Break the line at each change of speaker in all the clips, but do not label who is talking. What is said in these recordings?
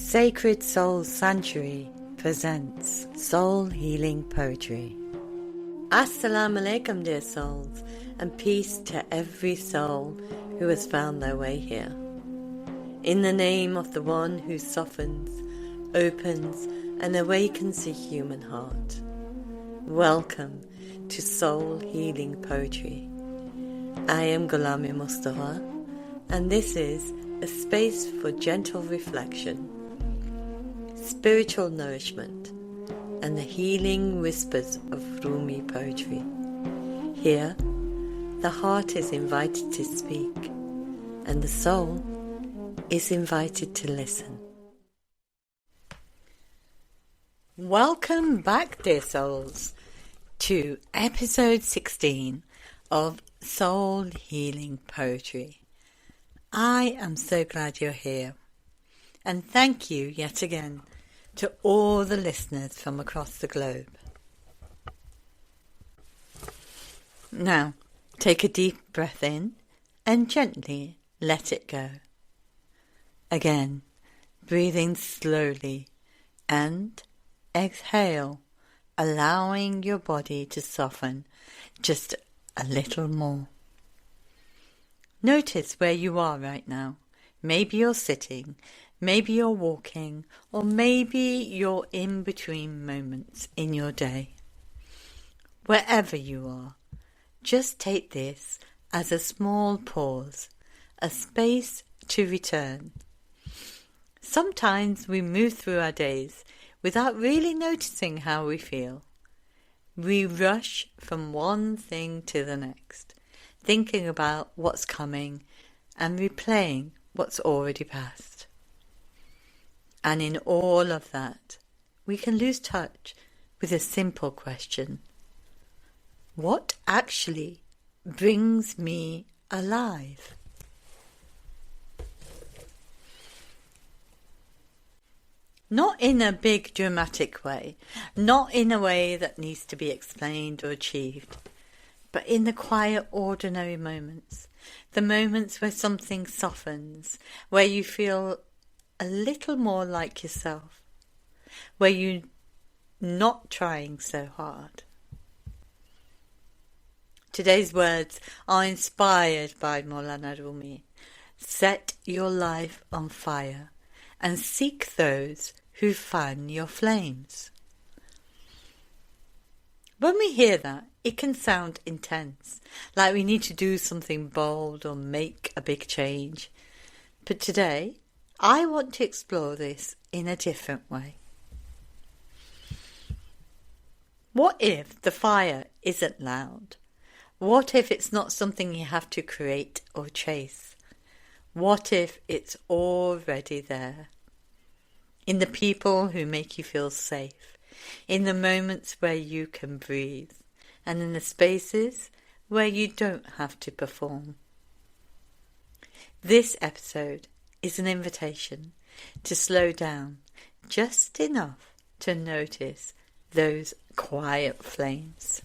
Sacred Soul Sanctuary presents Soul Healing Poetry. Assalamu alaikum, dear souls, and peace to every soul who has found their way here. In the name of the one who softens, opens and awakens the human heart, welcome to Soul Healing Poetry. I am Ghulam-e-Mustafa, and this is a space for gentle reflection, spiritual nourishment, and the healing whispers of Rumi poetry. Here, the heart is invited to speak, and the soul is invited to listen. Welcome back, dear souls, to episode 16 of Soul Healing Poetry. I am so glad you're here, and thank you yet again to all the listeners from across the globe. Now, take a deep breath in and gently let it go. Again, breathing slowly and exhale, allowing your body to soften just a little more. Notice where you are right now. Maybe you're sitting, maybe you're walking, or maybe you're in between moments in your day. Wherever you are, just take this as a small pause, a space to return. Sometimes we move through our days without really noticing how we feel. We rush from one thing to the next, thinking about what's coming and replaying what's already passed. And in all of that, we can lose touch with a simple question. What actually brings me alive? Not in a big dramatic way, not in a way that needs to be explained or achieved, but in the quiet, ordinary moments, the moments where something softens, where you feel a little more like yourself, where you're not trying so hard. Today's words are inspired by Mawlana Rumi. Set your life on fire and seek those who fan your flames. When we hear that, it can sound intense, like we need to do something bold or make a big change. But today, I want to explore this in a different way. What if the fire isn't loud? What if it's not something you have to create or chase? What if it's already there? In the people who make you feel safe, in the moments where you can breathe, and in the spaces where you don't have to perform. This episode is an invitation to slow down just enough to notice those quiet flames.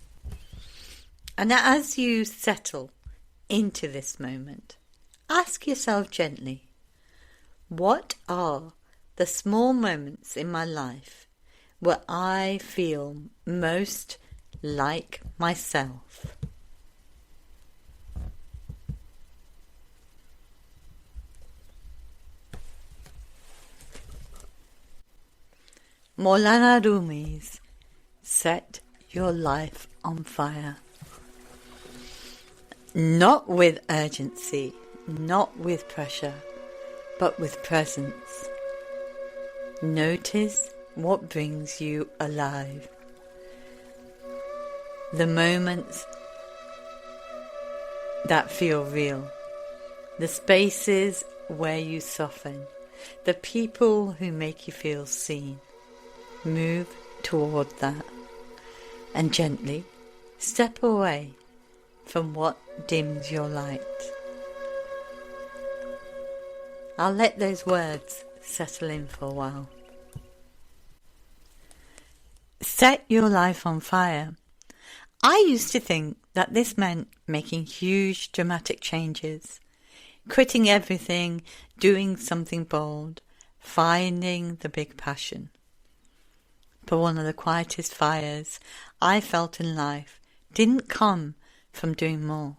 And as you settle into this moment, ask yourself gently, what are the small moments in my life where I feel most like myself? Mawlana Rumi's Set Your Life on Fire. Not with urgency, not with pressure, but with presence. Notice what brings you alive. The moments that feel real, the spaces where you soften, the people who make you feel seen. Move toward that and gently step away from what dims your light. I'll let those words settle in for a while. Set your life on fire. I used to think that this meant making huge dramatic changes, quitting everything, doing something bold, finding the big passion. But one of the quietest fires I felt in life didn't come from doing more.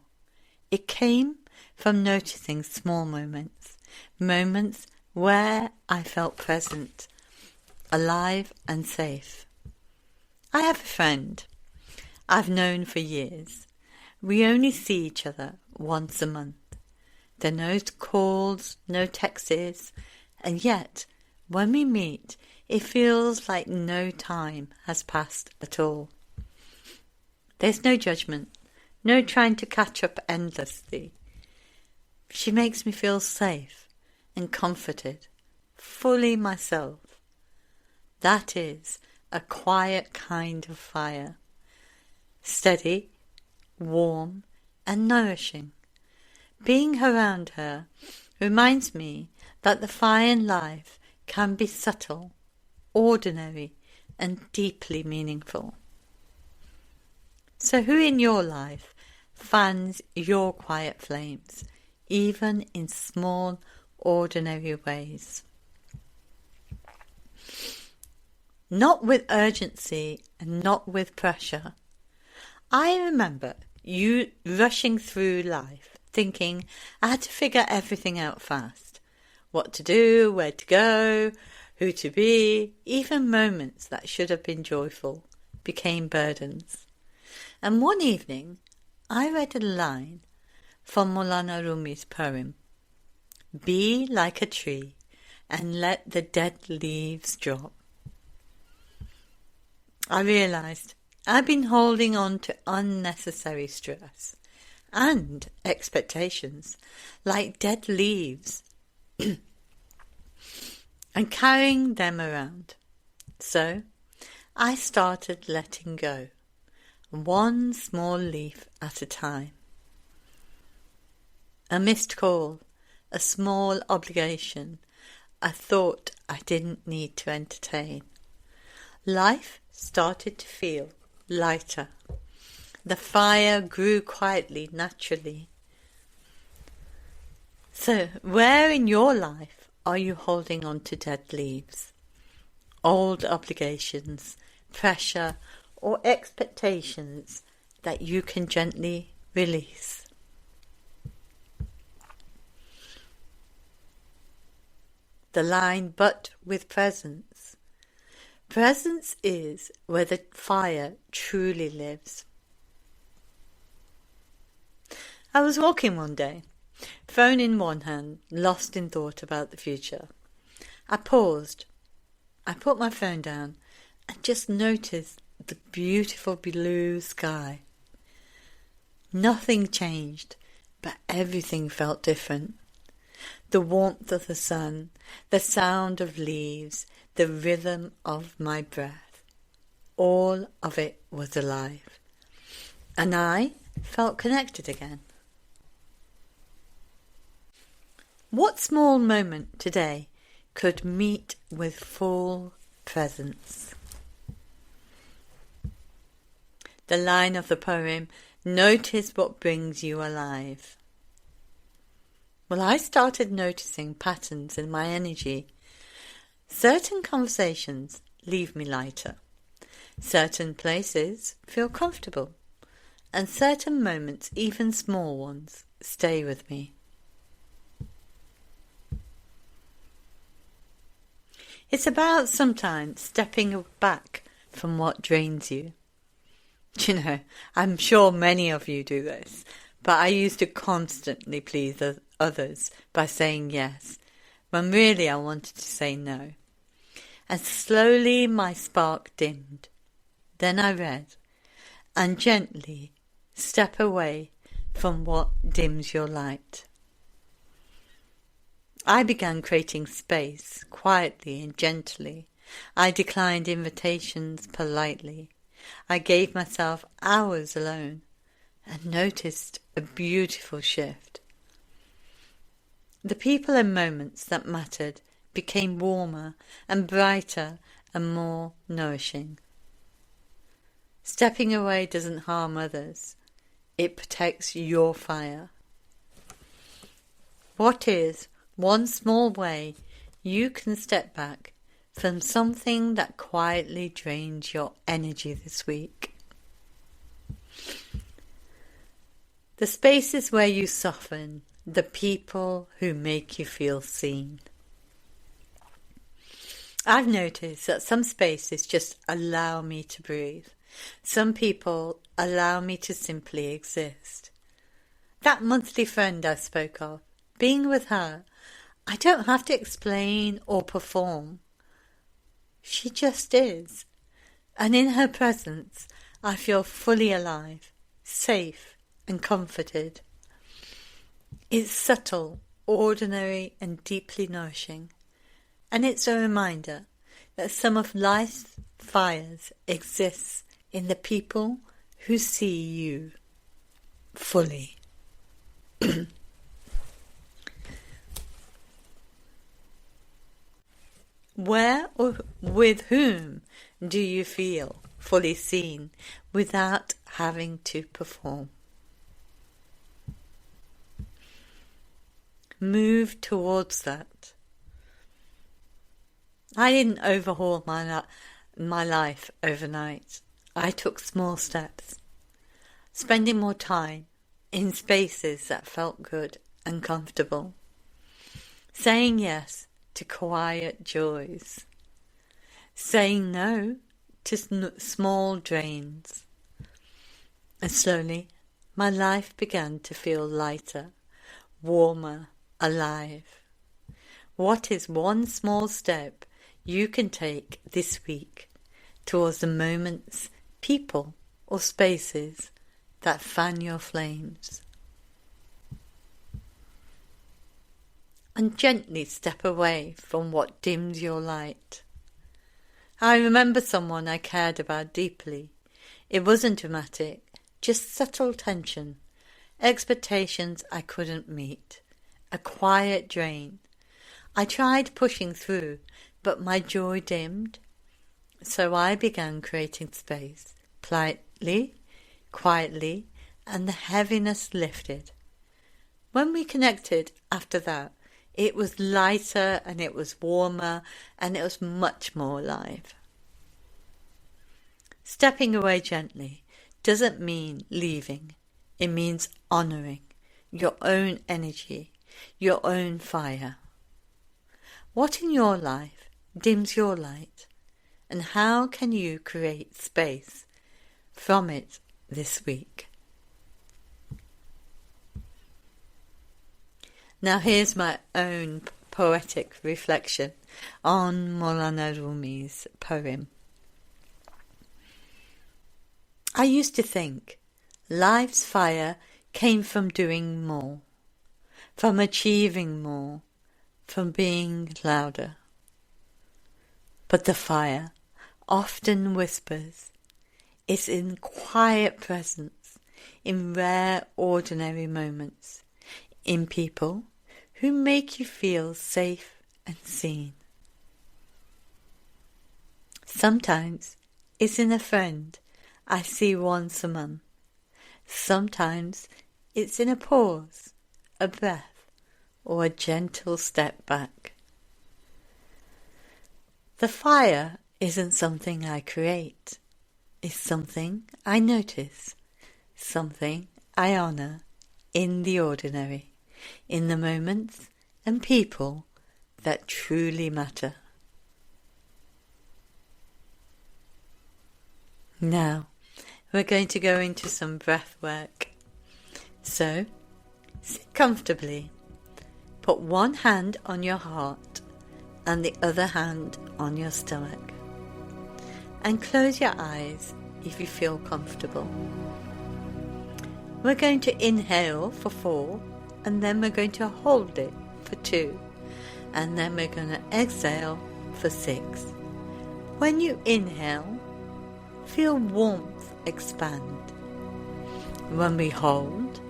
It came from noticing small moments, moments where I felt present, alive and safe. I have a friend I've known for years. We only see each other once a month. There are no calls, no texts, and yet when we meet, it feels like no time has passed at all. There's no judgment, no trying to catch up endlessly. She makes me feel safe and comforted, fully myself. That is a quiet kind of fire. Steady, warm, and nourishing. Being around her reminds me that the fire in life can be subtle, ordinary, and deeply meaningful. So who in your life fans your quiet flames, even in small, ordinary ways? Not with urgency and not with pressure. I remember you rushing through life, thinking I had to figure everything out fast. What to do, where to go, who to be, even moments that should have been joyful became burdens. And one evening, I read a line from Mawlana Rumi's poem, "Be like a tree and let the dead leaves drop." I realised I'd been holding on to unnecessary stress and expectations like dead leaves and carrying them around. So I started letting go, one small leaf at a time. A missed call, a small obligation, a thought I didn't need to entertain. Life started to feel lighter. The fire grew quietly, naturally. So, where in your life are you holding on to dead leaves? Old obligations, pressure, or expectations that you can gently release. The line, but with presence. Presence is where the fire truly lives. I was walking one day, phone in one hand, lost in thought about the future. I paused. I put my phone down and just noticed the beautiful blue sky. Nothing changed, but everything felt different. The warmth of the sun, the sound of leaves, the rhythm of my breath. All of it was alive. And I felt connected again. What small moment today could meet with full presence? The line of the poem, "Notice what brings you alive." Well, I started noticing patterns in my energy. Certain conversations leave me lighter. Certain places feel comfortable. And certain moments, even small ones, stay with me. It's about sometimes stepping back from what drains you. You know, I'm sure many of you do this, but I used to constantly please others by saying yes, when really I wanted to say no. And slowly my spark dimmed. Then I read, and gently step away from what dims your light. I began creating space, quietly and gently. I declined invitations politely. I gave myself hours alone and noticed a beautiful shift. The people and moments that mattered became warmer and brighter and more nourishing. Stepping away doesn't harm others. It protects your fire. What is one small way you can step back from something that quietly drains your energy this week. The spaces where you soften, the people who make you feel seen. I've noticed that some spaces just allow me to breathe. Some people allow me to simply exist. That monthly friend I spoke of, being with her, I don't have to explain or perform. She just is. And in her presence, I feel fully alive, safe and comforted. It's subtle, ordinary and deeply nourishing. And it's a reminder that some of life's fires exist in the people who see you fully. Where or with whom do you feel fully seen without having to perform? Move towards that. I didn't overhaul my life overnight. I took small steps, spending more time in spaces that felt good and comfortable, saying yes to quiet joys, saying no to small drains. And slowly, my life began to feel lighter, warmer, alive. What is one small step you can take this week towards the moments, people, or spaces that fan your flames? And gently step away from what dims your light. I remember someone I cared about deeply. It wasn't dramatic, just subtle tension, expectations I couldn't meet, a quiet drain. I tried pushing through, but my joy dimmed. So I began creating space, politely, quietly, and the heaviness lifted. When we connected after that, it was lighter and it was warmer and it was much more alive. Stepping away gently doesn't mean leaving. It means honouring your own energy, your own fire. What in your life dims your light, and how can you create space from it this week? Now here's my own poetic reflection on Mawlana Rumi's poem. I used to think life's fire came from doing more, from achieving more, from being louder. But the fire often whispers. It's in quiet presence, in rare ordinary moments, in people who make you feel safe and seen. Sometimes it's in a friend I see once a month. Sometimes it's in a pause, a breath, or a gentle step back. The fire isn't something I create. It's something I notice, something I honour in the ordinary, in the moments and people that truly matter. Now, we're going to go into some breath work. So, sit comfortably. Put one hand on your heart and the other hand on your stomach. And close your eyes if you feel comfortable. We're going to inhale for 4, and then we're going to hold it for 2, and then we're going to exhale for 6. When you inhale, feel warmth expand. When we hold,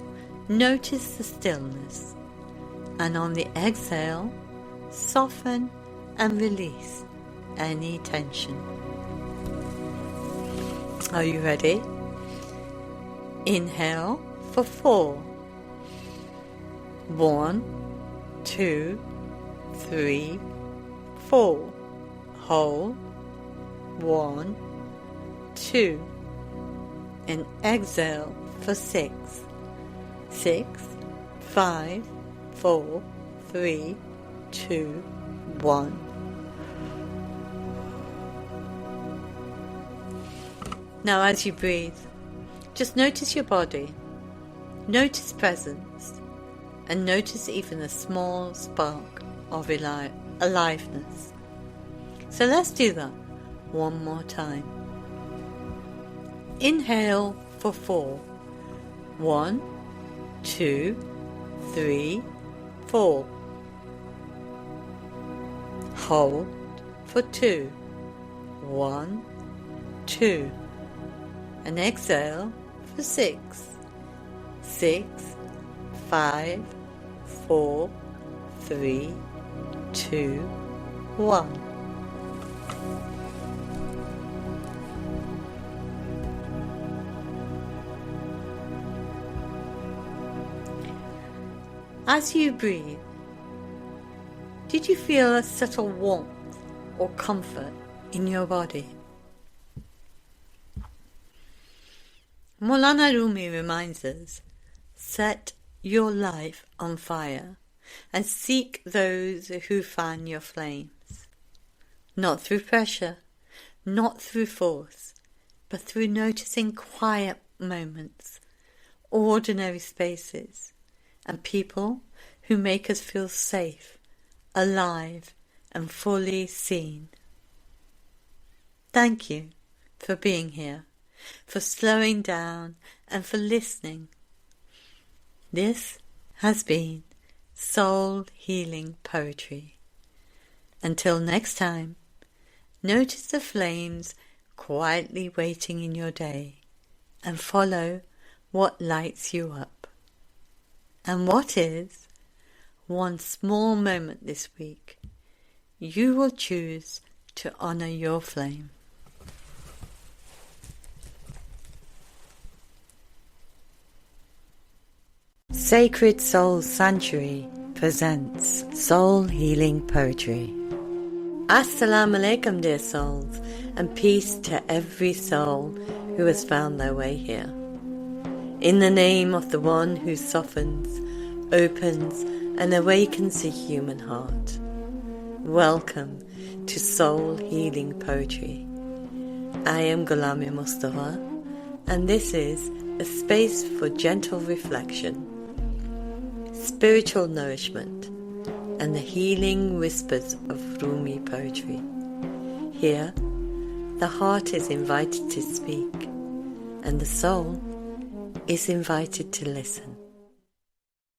notice the stillness, and on the exhale, soften and release any tension. Are you ready? Inhale for 4. 1, 2, 3, 4. Hold. 1, 2. And exhale for 6. 6, 5, 4, 3, 2, 1. Now as you breathe, just notice your body, notice presence, and notice even a small spark of aliveness. So let's do that one more time. Inhale for 4. 1, 2, 3, 4. Hold for 2. 1, 2. And exhale for 6. 6, 5, 4, 3, 2, 1. As you breathe, did you feel a subtle warmth or comfort in your body? Mawlana Rumi reminds us, set your life on fire and seek those who fan your flames. Not through pressure, not through force, but through noticing quiet moments, ordinary spaces, and people who make us feel safe, alive, and fully seen. Thank you for being here, for slowing down, and for listening. This has been Soul Healing Poetry. Until next time, notice the flames quietly waiting in your day and follow what lights you up. And what is one small moment this week you will choose to honor your flame? Sacred Soul Sanctuary presents Soul Healing Poetry. Assalamu alaikum, dear souls, and peace to every soul who has found their way here. In the name of the one who softens, opens, and awakens the human heart. Welcome to Soul Healing Poetry. I am Ghulam-e-Mustafa, and this is a space for gentle reflection, spiritual nourishment, and the healing whispers of Rumi poetry. Here, the heart is invited to speak, and the soul is invited to listen.